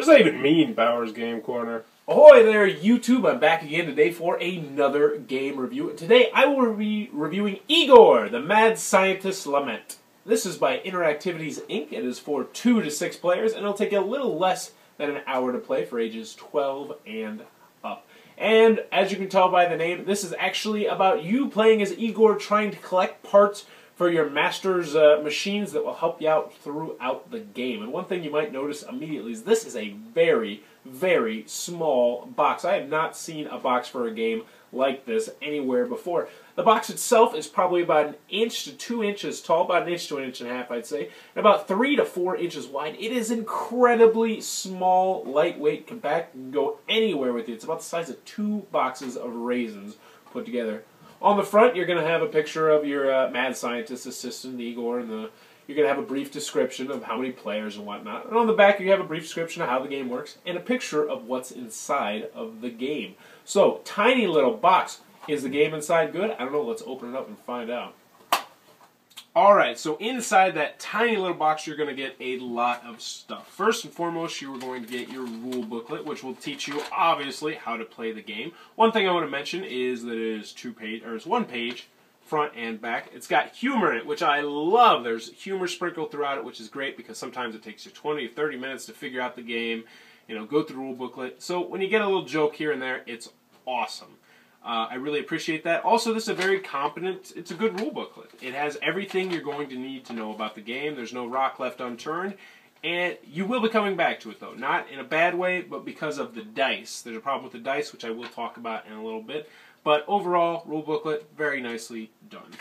that even mean, Bowers Game Corner? Ahoy there, YouTube! I'm back again today for another game review. Today I will be reviewing Igor, the Mad Scientist Lament. This is by Interactivities Inc. It is for 2 to 6 players, and it'll take a little less than an hour to play for ages 12 and up. And as you can tell by the name, this is actually about you playing as Igor, trying to collect parts for your master's machines that will help you out throughout the game. And one thing you might notice immediately is this is a very, very small box. I have not seen a box for a game like this anywhere before. The box itself is probably about 1 inch to 2 inches tall, about 1 inch to 1.5 inches, I'd say, and about 3 to 4 inches wide. It is incredibly small, lightweight, compact, and can go anywhere with it. It's about the size of 2 boxes of raisins put together. On the front, you're going to have a picture of your mad scientist assistant, Igor, and you're going to have a brief description of how many players and whatnot. And on the back, you have a brief description of how the game works and a picture of what's inside of the game. So, tiny little box. Is the game inside good? I don't know. Let's open it up and find out. Alright, so inside that tiny little box, you're going to get a lot of stuff. First and foremost, you are going to get your rule booklet, which will teach you, obviously, how to play the game. One thing I want to mention is that it is it's 1 page, front and back. It's got humor in it, which I love. There's humor sprinkled throughout it, which is great because sometimes it takes you 20 to 30 minutes to figure out the game, go through the rule booklet. So when you get a little joke here and there, it's awesome. I really appreciate that. Also, this is a very competent, it's a good rule booklet. It has everything you're going to need to know about the game. There's no rock left unturned. And you will be coming back to it, though. Not in a bad way, but because of the dice. There's a problem with the dice, which I will talk about in a little bit. But overall, rule booklet, very nicely done.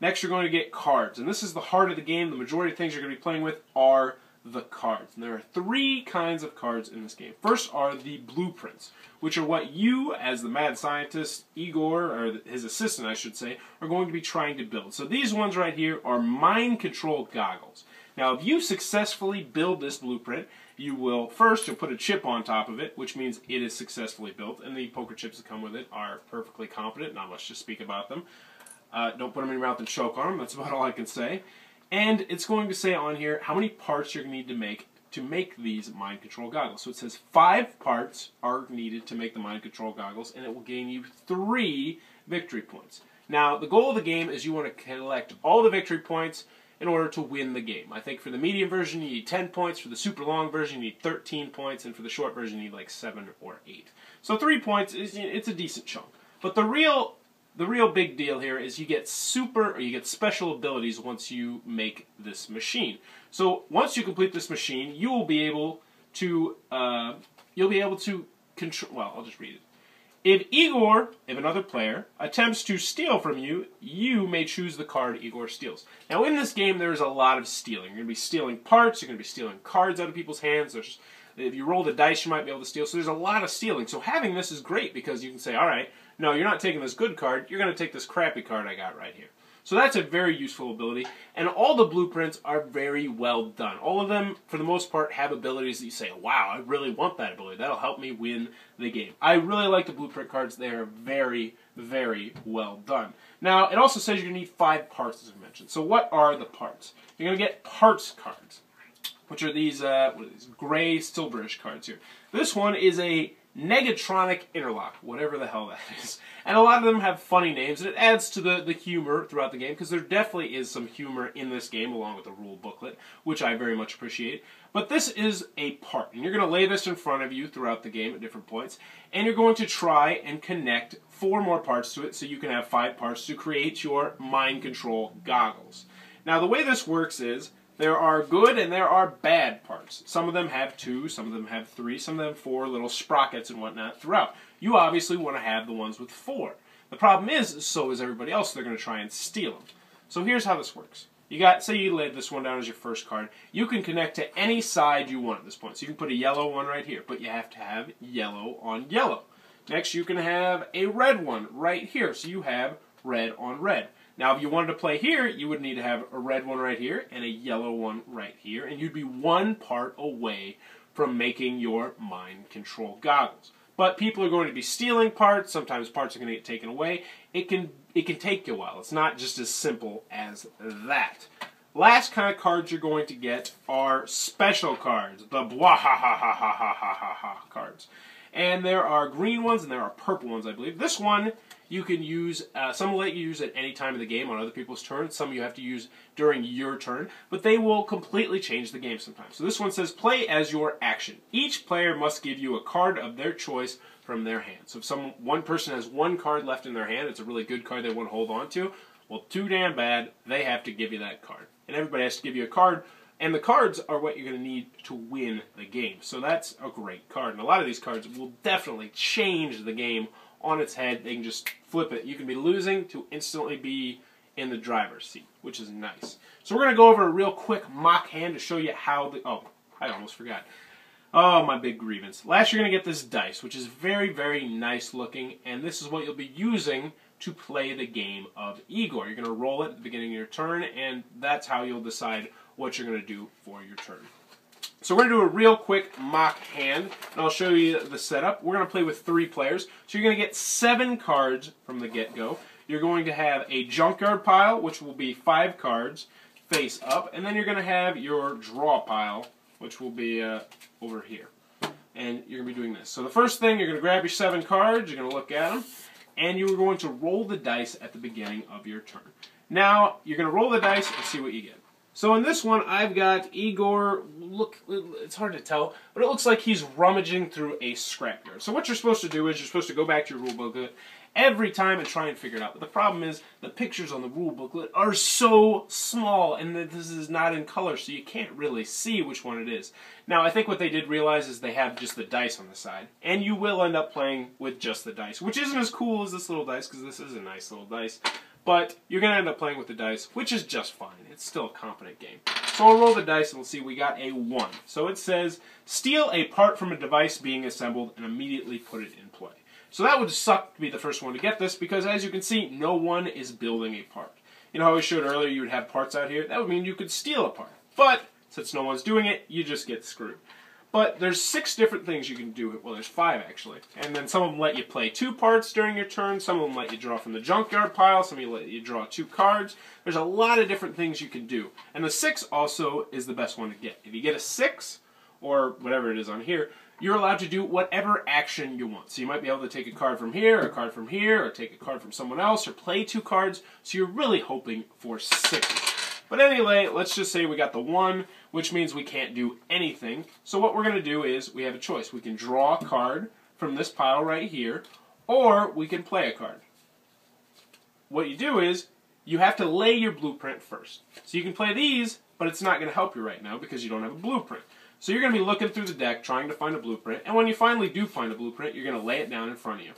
Next, you're going to get cards. And this is the heart of the game. The majority of things you're going to be playing with are the cards. And there are 3 kinds of cards in this game. First are the blueprints, which are what you, as the mad scientist, Igor, or his assistant, I should say, are going to be trying to build. So these ones right here are mind control goggles. Now, if you successfully build this blueprint, you will, first, you'll put a chip on top of it, which means it is successfully built, and the poker chips that come with it are perfectly competent. Not much to speak about them. Don't put them in your mouth and choke on them. That's about all I can say. And it's going to say on here how many parts you're going to need to make these mind control goggles. So it says 5 parts are needed to make the mind control goggles, and it will gain you 3 victory points. Now, the goal of the game is you want to collect all the victory points in order to win the game. I think for the medium version you need 10 points, for the super long version you need 13 points, and for the short version you need like 7 or 8. So 3 points, it's a decent chunk. But the real big deal here is you get special abilities once you make this machine. So once you complete this machine, you will be able to control. Well, I'll just read it. If another player attempts to steal from you, you may choose the card Igor steals. Now in this game, there is a lot of stealing. You're going to be stealing parts. You're going to be stealing cards out of people's hands. If you roll the dice, you might be able to steal. So there's a lot of stealing. So having this is great because you can say, all right, no, you're not taking this good card. You're going to take this crappy card I got right here. So that's a very useful ability. And all the blueprints are very well done. All of them, for the most part, have abilities that you say, wow, I really want that ability. That'll help me win the game. I really like the blueprint cards. They are very, very well done. Now, it also says you're going to need 5 parts, as I mentioned. So what are the parts? You're going to get parts cards, which are these gray, silverish cards here. This one is a Negatronic interlock, whatever the hell that is. And a lot of them have funny names, and it adds to the humor throughout the game, because there definitely is some humor in this game, along with the rule booklet, which I very much appreciate. But this is a part, and you're going to lay this in front of you throughout the game at different points, and you're going to try and connect 4 more parts to it, so you can have 5 parts to create your mind control goggles. Now, the way this works is, there are good and there are bad parts. Some of them have 2, some of them have 3, some of them have 4 little sprockets and whatnot throughout. You obviously want to have the ones with 4. The problem is, so is everybody else, they're going to try and steal them. So here's how this works. Say you laid this one down as your first card. You can connect to any side you want at this point. So you can put a yellow one right here, but you have to have yellow on yellow. Next, you can have a red one right here, so you have red on red. Now, if you wanted to play here, you would need to have a red one right here and a yellow one right here, and you'd be 1 part away from making your mind control goggles. But people are going to be stealing parts. Sometimes parts are going to get taken away. It can take you a while. It's not just as simple as that. Last kind of cards you're going to get are special cards, the Bwahahahahahahaha cards. And there are green ones and there are purple ones, I believe. This one you can use, some will let you use at any time of the game on other people's turns. Some you have to use during your turn, but they will completely change the game sometimes. So this one says, play as your action. Each player must give you a card of their choice from their hand. So if one person has one card left in their hand, it's a really good card they want to hold on to, well, too damn bad, they have to give you that card. And everybody has to give you a card, and the cards are what you're going to need to win the game. So that's a great card. And a lot of these cards will definitely change the game on its head. They can just flip it. You can be losing to instantly be in the driver's seat, which is nice. So we're going to go over a real quick mock hand to show you how the... Oh, I almost forgot. Oh, my big grievance. Last, you're going to get this dice, which is very, very nice looking, and this is what you'll be using to play the game of Igor. You're going to roll it at the beginning of your turn, and that's how you'll decide what you're going to do for your turn. So we're going to do a real quick mock hand, and I'll show you the setup. We're going to play with 3 players, so you're going to get 7 cards from the get-go. You're going to have a junkyard pile, which will be 5 cards face up, and then you're going to have your draw pile, which will be over here. And you're going to be doing this. So the first thing, you're going to grab your 7 cards, you're going to look at them, and you're going to roll the dice at the beginning of your turn. Now, you're going to roll the dice and see what you get. So in this one, I've got Igor, look, it's hard to tell, but it looks like he's rummaging through a scrapyard. So what you're supposed to do is you're supposed to go back to your rule booklet every time and try and figure it out. But the problem is the pictures on the rule booklet are so small, and this is not in color, so you can't really see which one it is. Now, I think what they did realize is they have just the dice on the side, and you will end up playing with just the dice, which isn't as cool as this little dice, because this is a nice little dice. But you're going to end up playing with the dice, which is just fine. It's still a competent game. So I'll roll the dice and we'll see we got a 1. So it says, steal a part from a device being assembled and immediately put it in play. So that would suck to be the first one to get this because, as you can see, no one is building a part. You know how I showed earlier you would have parts out here? That would mean you could steal a part. But since no one's doing it, you just get screwed. But there's 6 different things you can do. Well, there's 5 actually. And then some of them let you play 2 parts during your turn. Some of them let you draw from the junkyard pile. Some of them let you draw 2 cards. There's a lot of different things you can do. And the 6 also is the best one to get. If you get a 6, or whatever it is on here, you're allowed to do whatever action you want. So you might be able to take a card from here, a card from here, or take a card from someone else, or play 2 cards. So you're really hoping for 6. But anyway, let's just say we got the 1, which means we can't do anything. So what we're going to do is we have a choice. We can draw a card from this pile right here, or we can play a card. What you do is you have to lay your blueprint first. So you can play these, but it's not going to help you right now because you don't have a blueprint. So you're going to be looking through the deck trying to find a blueprint, and when you finally do find a blueprint, you're going to lay it down in front of you.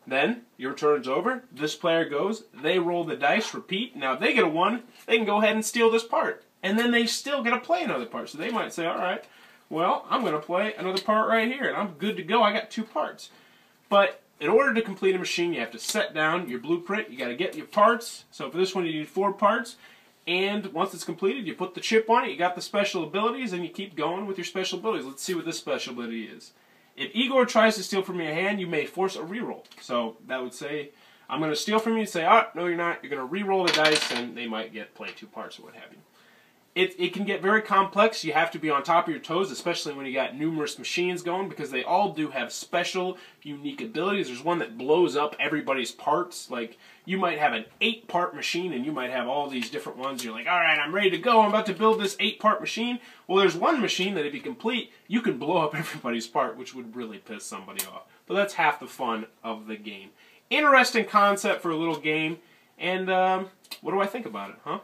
Then, your turn's over, this player goes, they roll the dice, repeat. Now, if they get a 1, they can go ahead and steal this part. And then they still get to play another part. So they might say, alright, well, I'm going to play another part right here, and I'm good to go. I got 2 parts. But in order to complete a machine, you have to set down your blueprint. You got to get your parts. So for this one, you need 4 parts. And once it's completed, you put the chip on it, you got the special abilities, and you keep going with your special abilities. Let's see what this special ability is. If Igor tries to steal from your hand, you may force a reroll. So that would say, I'm going to steal from you, and say, oh, no you're not. You're going to reroll the dice, and they might play 2 parts or what have you. It can get very complex. You have to be on top of your toes, especially when you got numerous machines going, because they all do have special, unique abilities. There's one that blows up everybody's parts. Like, you might have an 8-part machine, and you might have all these different ones. You're like, all right, I'm ready to go. I'm about to build this 8-part machine. Well, there's one machine that if you complete, you can blow up everybody's part, which would really piss somebody off. But that's half the fun of the game. Interesting concept for a little game. And what do I think about it, huh?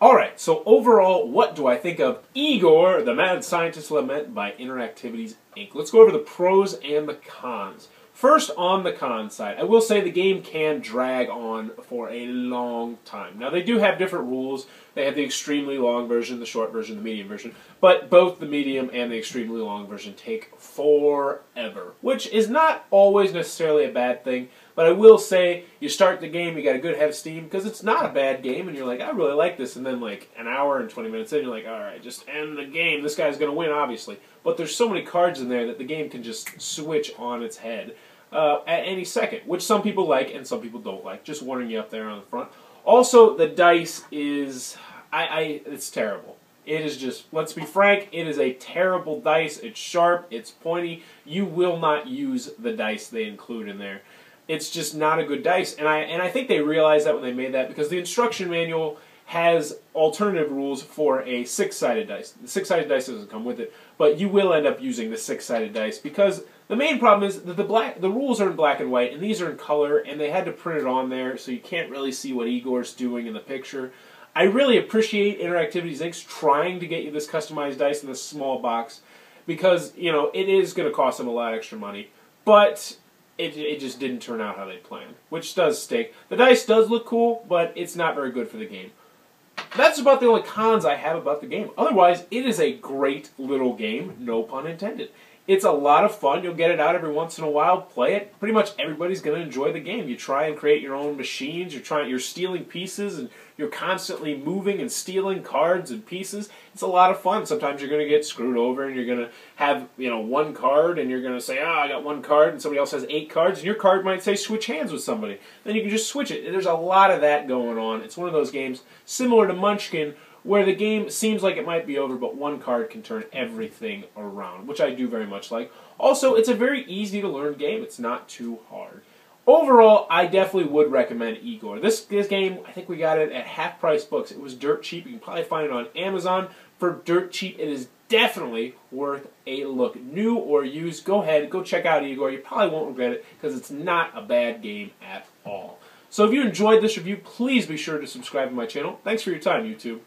Alright, so overall, what do I think of Igor, the Mad Scientist Lament by Interactivities, Inc.? Let's go over the pros and the cons. First, on the con side, I will say the game can drag on for a long time. Now, they do have different rules. They have the extremely long version, the short version, the medium version. But both the medium and the extremely long version take forever, which is not always necessarily a bad thing. But I will say, you start the game, you got a good head of steam, because it's not a bad game, and you're like, I really like this, and then like an hour and 20 minutes in, you're like, alright, just end the game. This guy's going to win, obviously. But there's so many cards in there that the game can just switch on its head at any second, which some people like and some people don't like. Just warning you up there on the front. Also, the dice is, It's terrible. It is just, let's be frank, it is a terrible dice. It's sharp, it's pointy. You will not use the dice they include in there. It's just not a good dice, and I think they realized that when they made that, because the instruction manual has alternative rules for a six-sided dice. The six-sided dice doesn't come with it, but you will end up using the six-sided dice, because the main problem is that the rules are in black and white, and these are in color, and they had to print it on there, so you can't really see what Igor's doing in the picture. I really appreciate Interactivities Inc.'s trying to get you this customized dice in this small box, because, you know, it is going to cost them a lot of extra money, but it just didn't turn out how they planned, which does stink. The dice does look cool, but it's not very good for the game. That's about the only cons I have about the game. Otherwise, it is a great little game, no pun intended. It's a lot of fun. You'll get it out every once in a while. Play it. Pretty much everybody's going to enjoy the game. You try and create your own machines. You're stealing pieces, and you're constantly moving and stealing cards and pieces. It's a lot of fun. Sometimes you're going to get screwed over, and you're going to have, you know, one card, and you're going to say, I got one card, and somebody else has 8 cards, and your card might say switch hands with somebody. Then you can just switch it. There's a lot of that going on. It's one of those games similar to Munchkin, where the game seems like it might be over, but one card can turn everything around, which I do very much like. Also, it's a very easy-to-learn game. It's not too hard. Overall, I definitely would recommend Igor. This game, I think we got it at half-price books. It was dirt cheap. You can probably find it on Amazon for dirt cheap. It is definitely worth a look. New or used, go ahead, go check out Igor. You probably won't regret it, because it's not a bad game at all. So if you enjoyed this review, please be sure to subscribe to my channel. Thanks for your time, YouTube.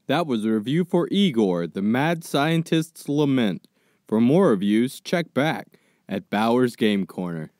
That was a review for Igor, the Mad Scientist's Lament. For more reviews, check back at Bauer's Game Corner.